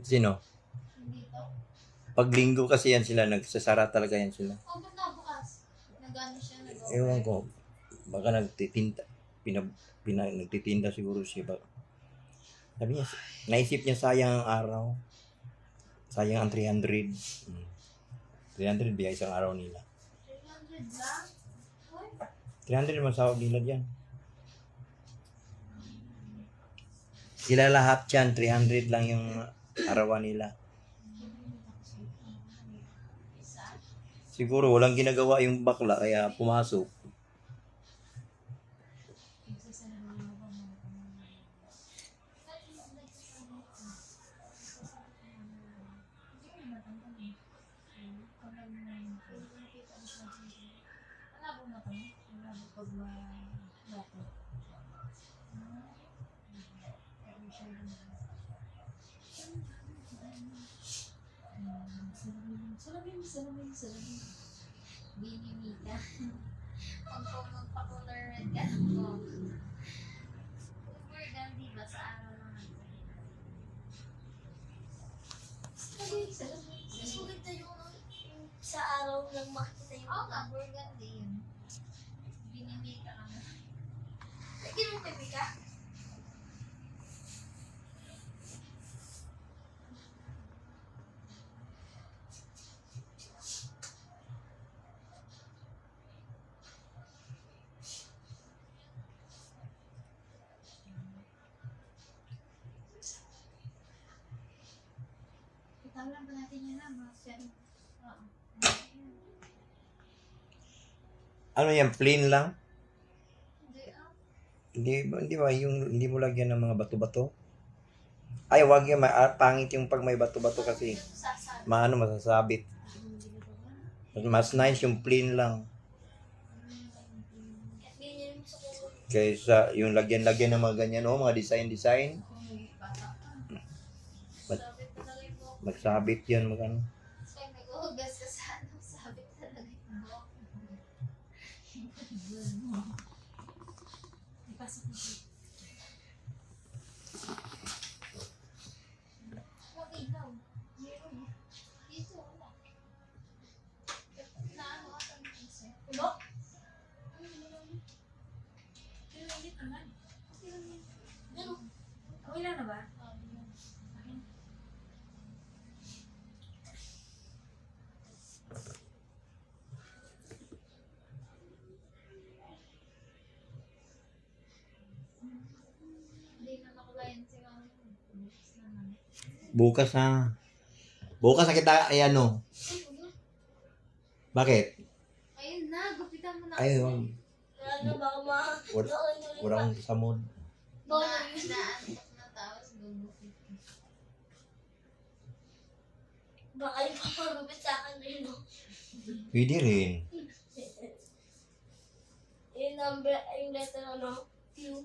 Sino? Dito. Pag linggo kasi yan sila, nagsasara talaga yan sila. Oh, ba't nabukas? Nagano siya, Ewan ko, baka nagtitinda, nagtitinda siguro siya. Sabi niya, naisip niya sayang ang araw. Sayang ang 300. 300 biya isang araw nila. 300 lang? Uy, 300 masahod nila diyan. Sila lahat yan, 300 lang yung arawan nila. Siguro walang ginagawa yung bakla kaya pumasok. salamin. Binimita. Pag magpa-color red ka mo. Burgundy ba sa araw lang natin? Sulit na yung sa araw lang makita yung Oo nga, burgundy yun. Binimita ka na. lagyan mo kay Mika. Itawalan ba natin yan na? Oo. Ano yan, plain lang? Hindi Hindi ba yung hindi mo lagyan ng mga bato-bato? Ay, wag yan, pangit yung pag may bato-bato kasi masasabit. Mas nice yung plain lang. Ganyan yung sa kulot. Kaysa yung lagyan-lagyan ng mga ganyan, mga design. Sabit talaga yung buhok. Magsabit yan, magano. Kaya nag-uhugas ka sa ano, sabit talaga yung buhok. Ipasok mo siya. Huwag ilaw. Meron mo. Dito, wala. Naano ka sa isa. Ulo? Pinagit naman. Ano? Okay lang na ba? Hindi na nakulayan si Mami. Bukas naman. Bukas na. Bukas na kita, ay ano. Bakit? Ayun na, gupitan mo na Ay, kasi. Ano, baka Walang samod. Naantok na tapos gugupit. baka ipapagupit sa akin rin, no? Pwede rin. Yung number, yung letter, ano? Q.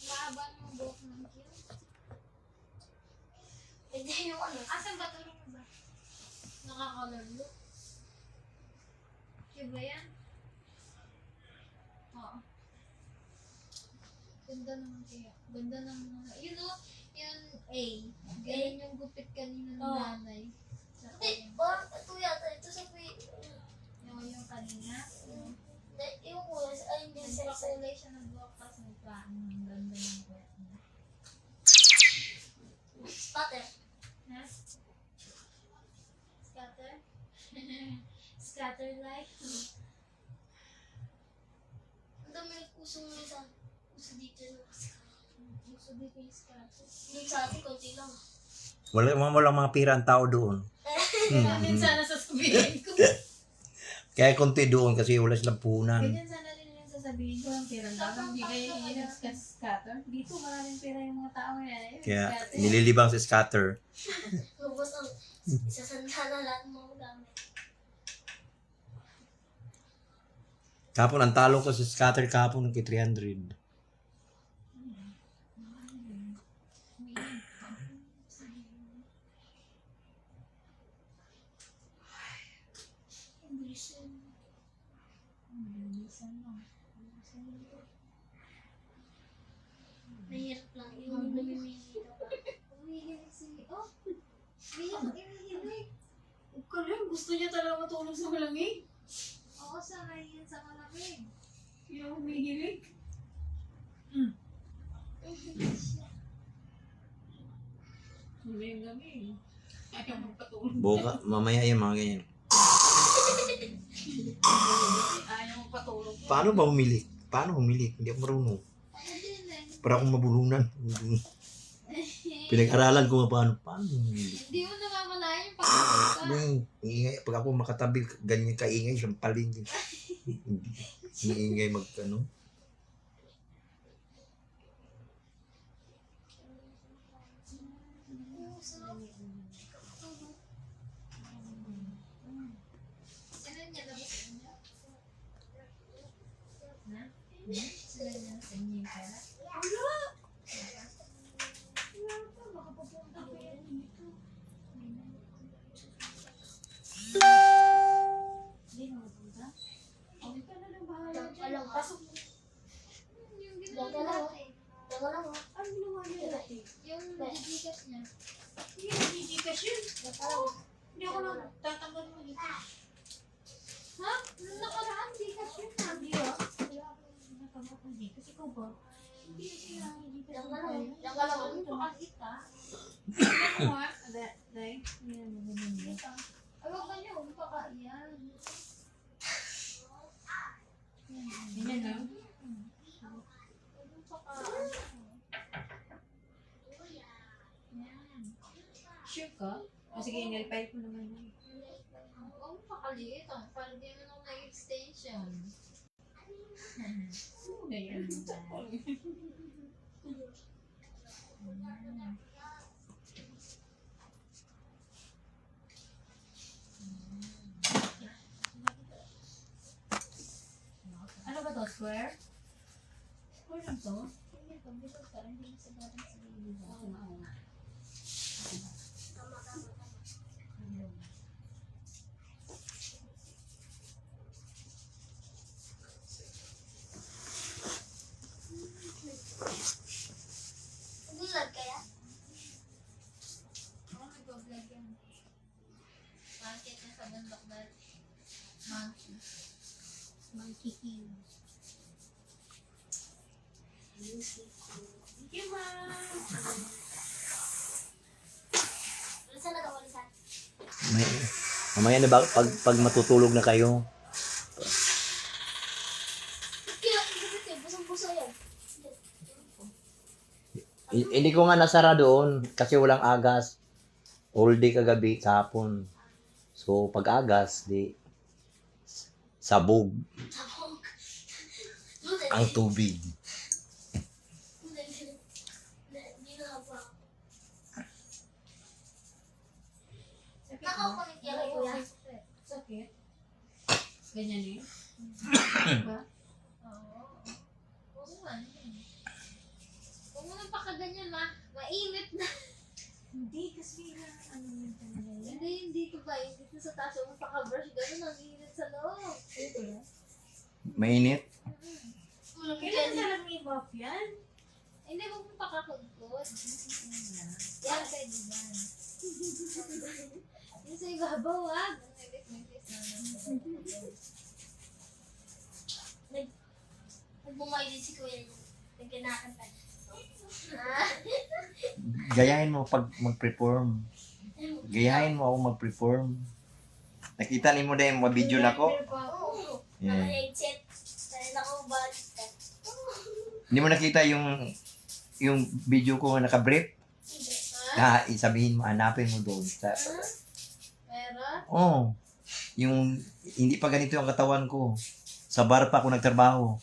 Laban mo buhok ng Q. Hindi yung ano. Asan ba tulong mo ba? Naka-color look. Q ba yan? Oo. Ganda naman kaya. Ganda naman. Yun o, yun A. Ganyan yung gupit kanina ng Oo. nanay. Sa Hindi, kanya. parang ito yata. Ito sa Yung kanina. yung kulay. Ay, hindi sa Nagpakulay siya ng buhok tapos nagpaano. Ang ganda ng buhok niya. spatter. Ha? Scatter? Scatter like? Ang dami nagkusong mo sa uso dito. Gusto dito yung scatter. Yung sa atin, konti lang. Walang mga pira ang tao doon. Ganyan sana sasabihin ko. Kaya konti doon kasi wala silang punan. Ganyan sana rin yung sasabihin ko. Ang pera daw. Hindi kayo scatter. Dito maraming pera yung mga tao yan. Kaya nililibang si scatter. Lubos ang isasanda na lahat ng mga gamit. Kapon, ang talo ko si scatter kapon ng 300. Mahirap lang yung namimili ka pa. Gusto niya talaga matulog sa malamig. Oo, sanay yan sa malamig. Hindi ako humihilig. Mamayang gabi. Ayaw magpatulog. Buka, mamaya yung mga ganyan. Ayaw magpatulog. Paano ba humili? Paano humili? Hindi ako marunong. Para akong mabulunan. Pinag-aralan ko nga paano humili. Hindi mo namamalayan yung pagkakas ka. Ingay, pag ako makatabi, ganyan kaingay, sampalin din. Ingay ano. Sino niya labas sa inyo? Na? Sino niya sa inyo yung pera? Baka pupunta ko yan dito. Hindi na mapunta? Okay ka na lang bahala dyan. Pasok mo. Yung ginawa dati. Ano ginawa niya dati? Yung Gcash niya. Hindi na Gcash yun. Hindi ako lang tatanggal mo Gcash. Ha? Nung nakaraan, Gcash yun na. Hindi ah. Wala akong natanggap ng Gcash. Ikaw ba? Hindi na sila ang Gcash. Diyan ka lang. Ano pa kita? Ano nga? Day? Yan, ganyan niya. Ay, wag na niyo. Huwag pa ka. Yan. Ganyan lang. Huwag pa ka. Yan. Sure ka? O sige, inilfile ko naman yun. Huwag mo pakaliit. Para di mo nung nag-extension. Ano na yan? Ano ba to? Square? Square lang to? Hindi, pag-bisog ka, hindi mo sabaran sa baby. Oo nga, oo nga. Bulag kaya? Oo, nag-vlog yan. Market niya sa bundok dahil. Monkey. Monkey King. Thank you, ma! Saan na daw ulisan? Mamaya na ba, pag matutulog na kayo, Kaya, busong-buso yan. hindi ko nga nasara doon kasi walang agas. All day kagabi, kahapon. So, pag agas, di sabog Sabog. ang tubig. Hindi na ba? Sakit ba? Nakakulit yan kayo kuya. Sakit? Ganyan eh? Diba? Oo. Oo nga. Huwag mo nang pakaganyan ma. Mainit na. Hindi, kasi ano yun talaga yan. Hindi ko ba? Dito sa taas mo pakabrush. Ganun ang init sa loob. Mainit. Kailan ka lang i-buff yan? Hindi, huwag mo pakakugkod. Yan, pwede yan. Yung sa ibabaw, wag. Nagbumay din si kuya niya. Nagkinakanta. Gayahin mo pag mag-perform. Gayahin mo ako mag-perform. Nakita ni mo na yung mga video na ko? Oo. Yeah. Naka-headset. Dahil ako balik. Hindi mo nakita yung video ko na naka-brief? Sabihin mo, hanapin mo doon. Meron? Oh, yung hindi pa ganito yung katawan ko. Sa bar pa ako nagtrabaho.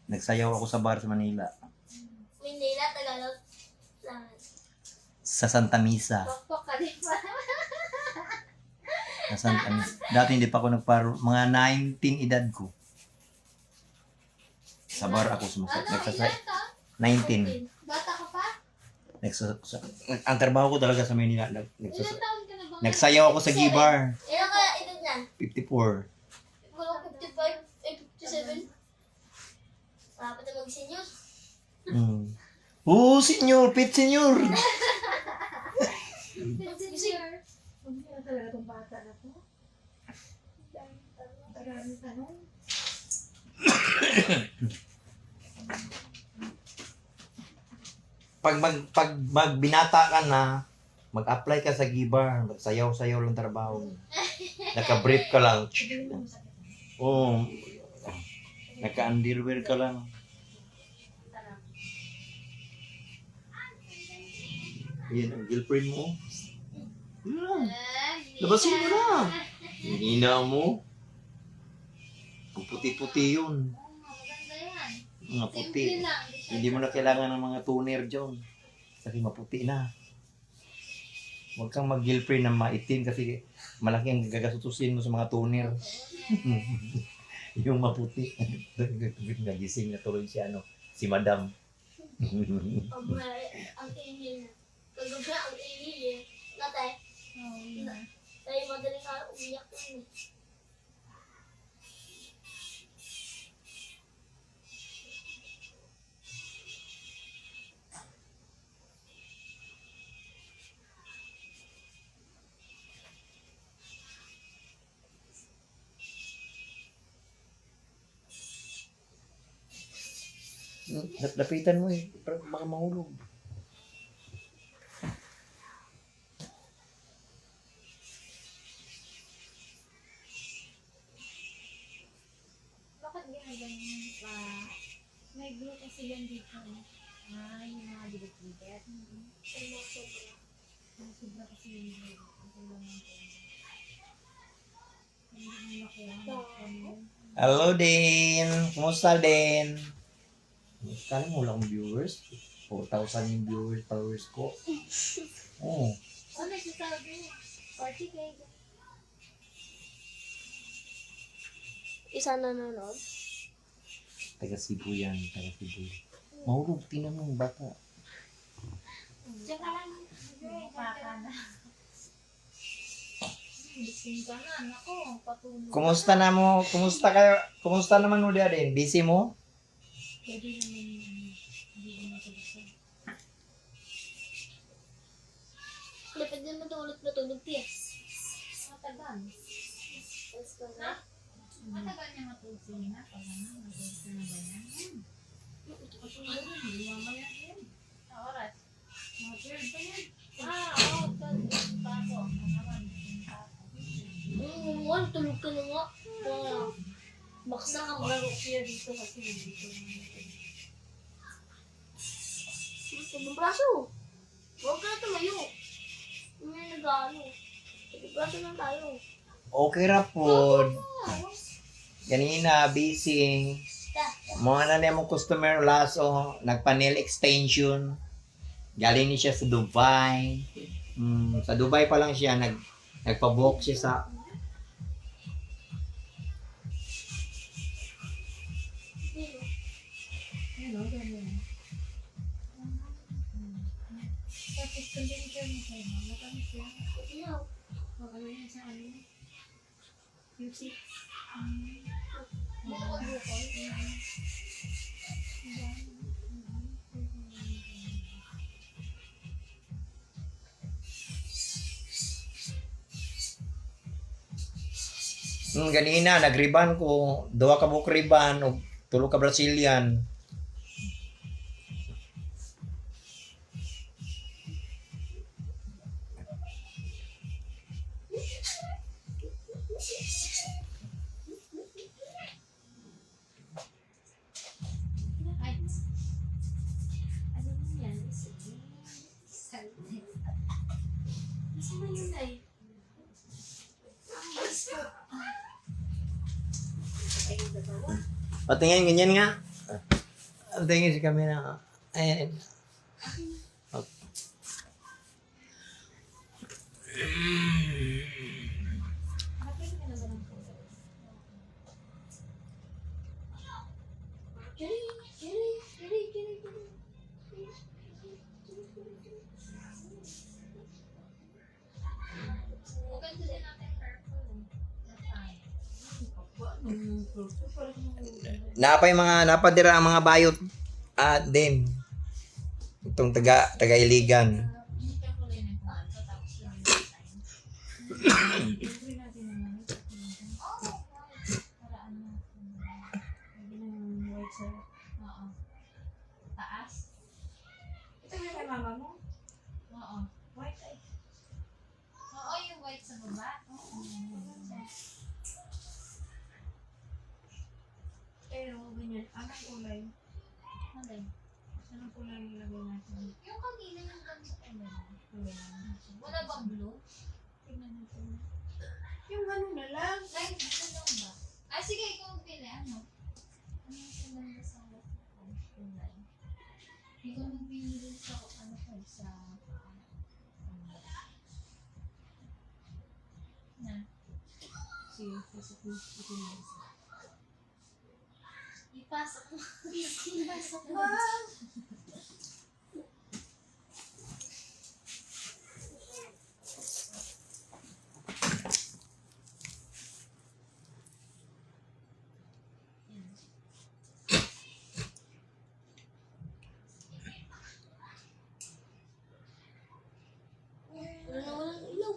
Nagsayaw ako sa bar sa Manila. Manila, Tagalog. Lahat. Sa Santa Misa. Pakpak ka din pa. Sa Santa Misa. Dati hindi pa ako nagparo. Mga 19 edad ko. Sa bar ako sumasaya. Ano, ilan ka? 19. Bata ka pa? Ang trabaho ko talaga sa Manila. Ilan taon ka na ba? Nagsayaw ako sa G-bar. Ilan kaya edad niyan? 54. Dapat na mag-senior. Oh, senyor, pit senyor. Senior. Hindi na talaga itong bata na to. Tagalin tanong. Pag magbinata ka na, mag-apply ka sa Gibar, sayaw-sayaw lang trabaho. Naka-brief ka lang. Oh, naka-underwear ka lang. Yan ang girlfriend mo. Yan. Labasin mo na. Yung hina mo. Ang puti-puti yun. Maganda yan. Mga puti. Simple lang. Hindi mo na kailangan ng mga toner dyan. Kasi maputi na. Huwag kang mag-girlfriend na maitim kasi malaki ang gagasutusin mo sa mga toner. Yung maputi. Nagising na tuloy si si Madam. Ang ingin. Kagabi ang ingin eh. Natay. Tayo madaling araw umiyak yun eh. Lapitan mo eh. Baka mahulog. Bakit ginaganyan pa? May group kasi yan dito. Yung mga bilit-bilit. Ang mga sobra. Sobra kasi yung group. Ang kulang ng pera. Hindi mo nakuha. Hello, Din. Kumusta, Din? Kala mo lang viewers. 4,000 yung followers ko. Oh. Oh, nagsasabi. 40K. Isa nanonood. Taga Cebu yan. Taga Cebu. Mahulog. Tingnan mo yung bata. Diyan ka lang. Paka na. Gising ka na. Nako, patulog. Kumusta na mo? Kumusta kayo? Kumusta naman mo din? Busy mo? Pwede naman hindi ko matulog. Lapit din mo ito ulit natulog, Ties. Matagal. Yes, ko na. Matagal niya matulog na. Pag matulog na ganyan. Hindi mamaya yan. Sa oras. Mga third pa yan. Oo. Paso. Ang naman. Tulog ka na nga. Baksa ka ba? Kaya dito kasi dito. Ibang braso. Huwag ka na tumayo. May nag-ano. Ibang braso lang tayo. Okay ra po. Kanina, busy. Mga na niya mong customer laso. Nagpa-nail extension. Galing niya siya sa Dubai. Sa Dubai pa lang siya. Nagpa-book siya sa... Hello, ganyan. Tapos kandun ka mo kayo. Matamis siya. Iyaw. O ano yan sa ano? Music. Ganina, nag-riban ko. 2 ka buok riban o 3 ka Brazilian. Ay. Ano yan? Salte. Nasaan na yun ay? Patingin, ganyan nga. Tingin si camera. Ayan. Maganda din natin purple. Napay mga napadira ang mga bayot din. Itong taga Iligan. Hindi ka kulay ng kwarto, tapos lang yung design. Libre natin naman. Paraan na. Lagi ng white sa... Oo. Taas? Ito yung kay mama mo? Oo. White ay. Oo, yung white sa baba. Oo. Pero, ganyan. Anong kulay? Kulay. Anong kulay ang ilagay natin? Yung kanina yung ganito ano. Kulay naman. Wala bang blue? Tingnan natin. Yung ano na lang. Like, ano lang ba? Ah, sige, ikaw ang pili. Ano? Ano yung sinanda sa kulay? Ikaw ang pinili sa ano ko sa... Na. Sige, pasok mo. Ito na isa. Ipasok mo. Ipasok mo. Wala na walang ilaw.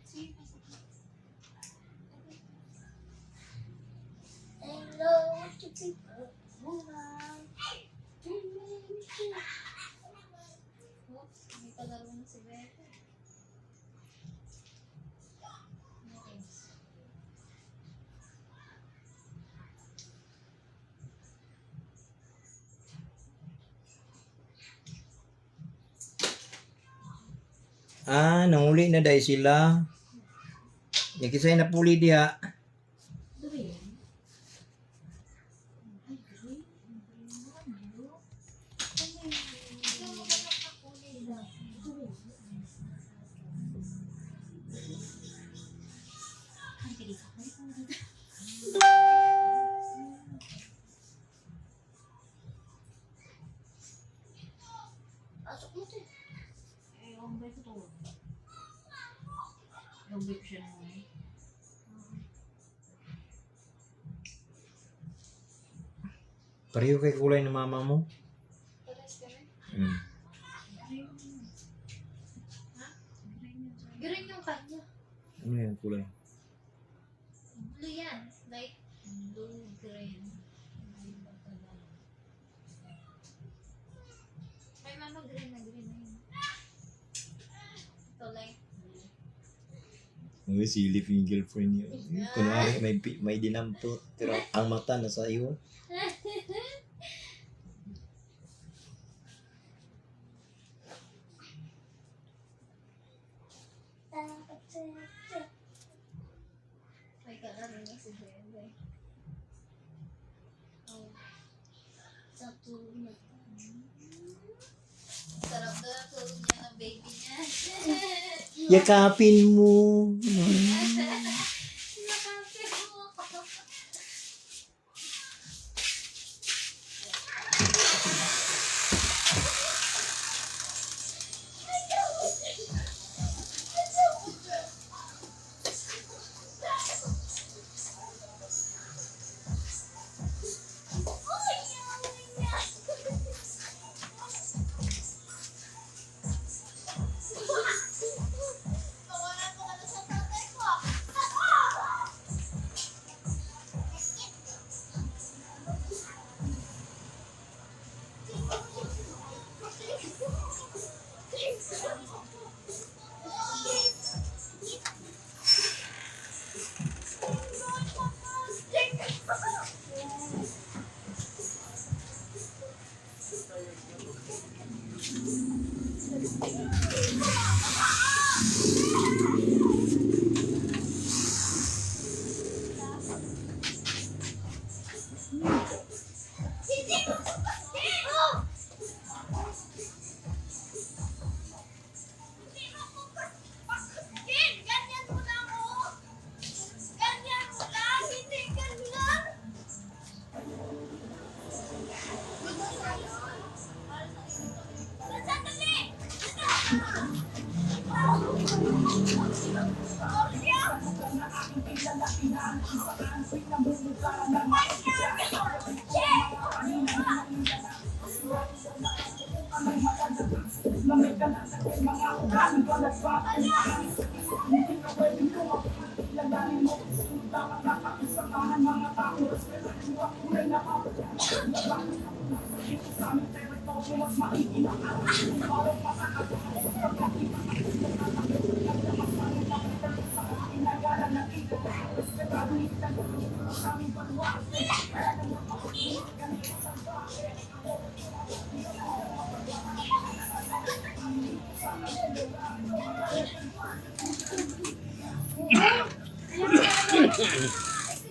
Sige, pasok mo. Hello, to people. Oops, may palaro na si Beth. Okay. Nanguli na dahil sila. Yung kisay na puli diha. Dumi yan. Ikaw ang hanap na kulay lang. Pasok mo to. Eh, yung bay ko to. Yung bay ko siya na ngayon. Pareho kay kulay ng mama mo. Pares ka rin. Green yung kanya. Ano yung kulay? Blue yan. Light blue, green. Ay, mama, green na yun. Ito, light blue. Uy, silip yung girlfriend niya. Kunwari may dinampot. Pero ang mata nasa iyo. May kalaro na si Brenda. Oh, Sa tulog na. sarap na tulog niya ng baby niya. Yakapin mo. Nakapit mo ako.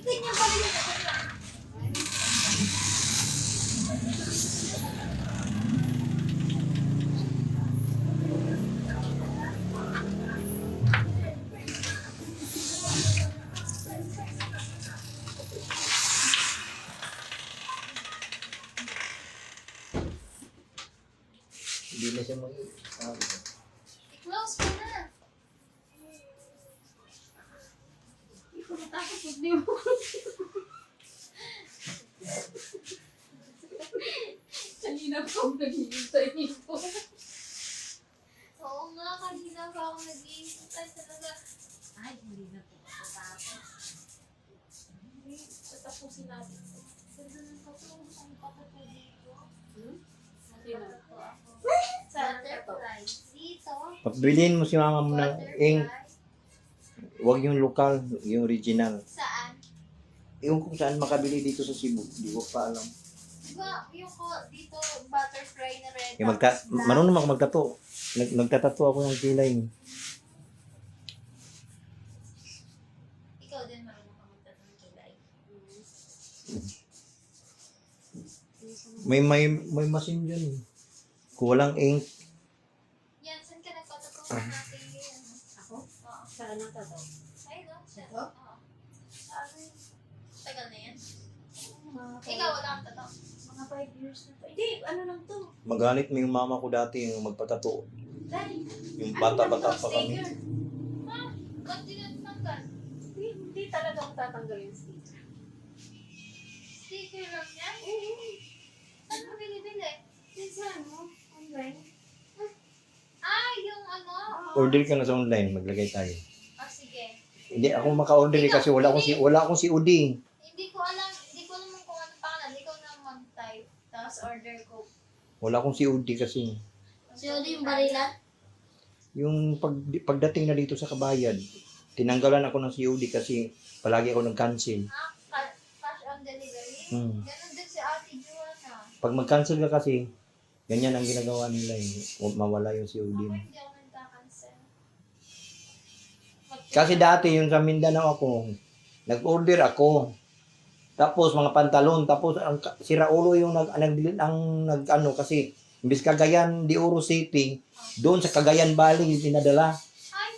Ganyan pa rin yung Hindi na siya i-close ko na. Hindi ko natakot pag di mo. Kanina pa ako naghihintay nito. Oo nga, kanina pa ako nag-iintay talaga. Ay, hindi na po matatapos. Hindi, tatapusin natin. Ganda ng katulong ang patato dito. Sino? Patato ako. Butterfly. Dito. Pagbilhin mo si mama mo ng ink, Butterfly. huwag yung lokal, yung original. Saan? Yung kung saan makabili dito sa Cebu, di ko pa alam. Diba, yung ko dito, butterfly na red. Yung tapos black. marunong ako magtato. Nagtatato ako ng kilay. Ikaw din marunong ka magtatong kilay. May machine dyan eh. Kung walang ink, Yan, saan ka nagpatato natin yan? Ako? Oo. Saan ang tato? Ay, no? Siya. Ito? Oo. Sabi, tagal na yan. Mga Ikaw, wala kang tato. Mga 5 years na to. Hindi, ano lang to? magalit mo yung mama ko dati yung magpatato. Dahil, Yung ano bata-bata lang to, pa kami. sticker. Ha? Ba't di na tinanggal? Hindi talaga ako tatanggal yung sticker. Sticker lang yan? Oo. Ano binibili? Minsan, no? Online. Ah, yung ano? Order ka na sa online, maglagay tayo. Ah, sige. Hindi ako maka-order eh, kasi wala akong COD. Hindi ko alam kung ano pangalan. Ikaw na mag-type. Tapos order ko. Wala akong COD kasi. Sino yung barilan? Yung pagdating na dito sa Kabayad, tinanggalan ako ng COD kasi palagi ako nag-cancel. Ah, cash on delivery? Hmm. Ganon din si Ate Joanna. Pag mag-cancel ka kasi, ganyan ang ginagawa nila eh. Mawala yung COD Ako mo. hindi ako nagka-cancel. Kasi dati yung sa Mindanao ako, nag-order ako. Tapos mga pantalon, tapos ang sira ulo yung nag-ano kasi imbis Cagayan de Oro City, doon sa Cagayan Valley pinadala. Ay,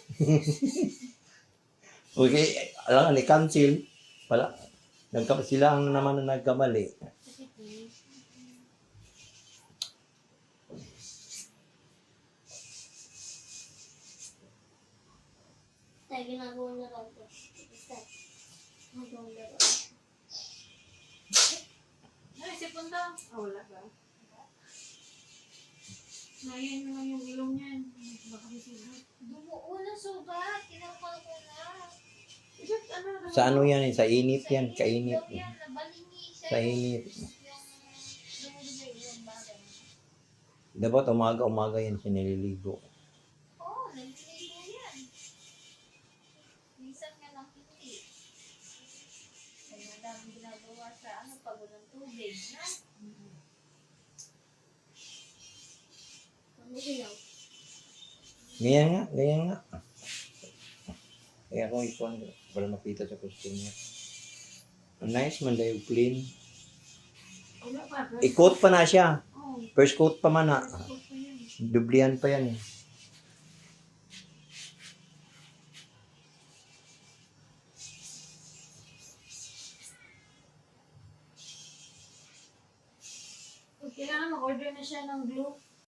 Okay, alam nga, cancel pala. Sila ang naman na nagkamali. Tayo ginagawa na lang to. Ginagawa na lang. Ay, si Punta. Wala ba? Nayan naman yung ilong niyan. Baka masugat. dumuo na sugat. Kinakal ko na. Isip, ano? Sa ano yan eh, sa init yan, kainit. Daw yan, nabalingi siya. Sa init. Yung dumudugay yung bagay. Dapat umaga yan sinililigo. Oo, naliligo yan. Minsan nga lang hindi. Ay, madami ginagawa sa pagod ng tubig, na? Ano silaw? Ganyan nga. Kaya ako ipon, para makita sa customer. Nice man dahil clean. Wala pa. I-coat pa na siya. Oo. First coat pa man na. Gusto ko yan. Dublihan pa yan eh. Kailangan mag-order na siya ng glue.